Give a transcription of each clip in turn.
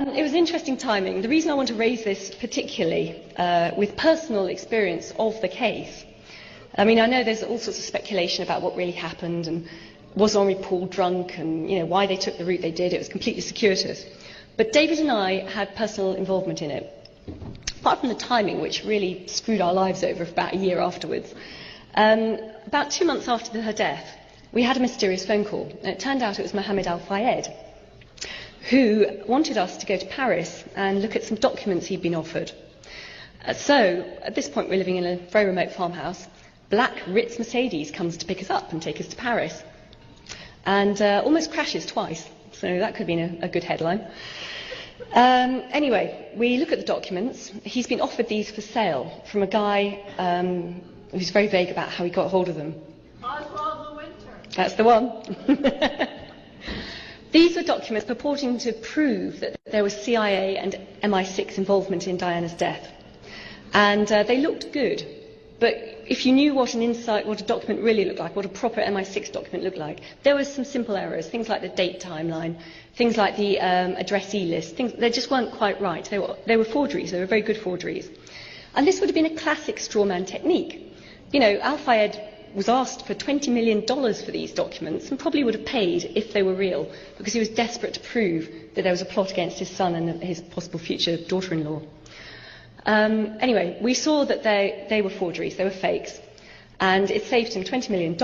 It was interesting timing. The reason I want to raise this particularly with personal experience of the case, I mean, I know there's all sorts of speculation about what really happened and was Henri Paul drunk and, you know, why they took the route they did. It was completely circuitous. But David and I had personal involvement in it. Apart from the timing, which really screwed our lives over for about a year afterwards, about 2 months after her death, we had a mysterious phone call. And it turned out it was Mohammed Al-Fayed, who wanted us to go to Paris and look at some documents he'd been offered. So, at this point, we're living in a very remote farmhouse. Black Ritz Mercedes comes to pick us up and take us to Paris. And almost crashes twice. So that could have been a good headline. Anyway, we look at the documents. He's been offered these for sale from a guy who's very vague about how he got hold of them. Oswald de Winter. That's the one. These were documents purporting to prove that there was CIA and MI6 involvement in Diana's death. And they looked good. But if you knew what a document really looked like, what a proper MI6 document looked like, there were some simple errors, things like the date timeline, things like the addressee list, they just weren't quite right. They were forgeries, they were very good forgeries. And this would have been a classic strawman technique. You know, Al-Fayed was asked for $20 million for these documents and probably would have paid if they were real, because he was desperate to prove that there was a plot against his son and his possible future daughter-in-law. Anyway, we saw that they were forgeries, they were fakes, and it saved him $20 million,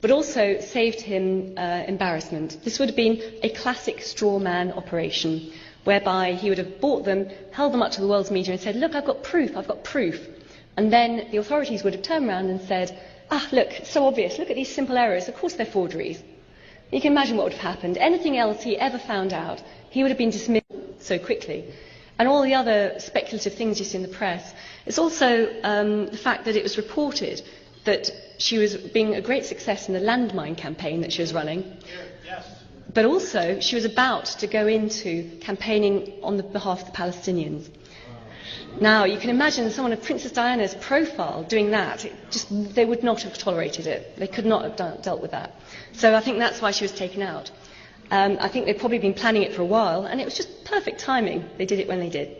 but also saved him embarrassment. This would have been a classic straw man operation, whereby he would have bought them, held them up to the world's media and said, look, I've got proof. And then the authorities would have turned around and said, look, it's so obvious, look at these simple errors, of course they're forgeries. You can imagine what would have happened. Anything else he ever found out, he would have been dismissed so quickly. And all the other speculative things you see in the press. It's also the fact that it was reported that she was being a great success in the landmine campaign that she was running. Yes. But also, she was about to go into campaigning on the behalf of the Palestinians. Now, you can imagine someone of Princess Diana's profile doing that. They would not have tolerated it. They could not have dealt with that. So I think that's why she was taken out. I think they'd probably been planning it for a while, and it was just perfect timing. They did it when they did.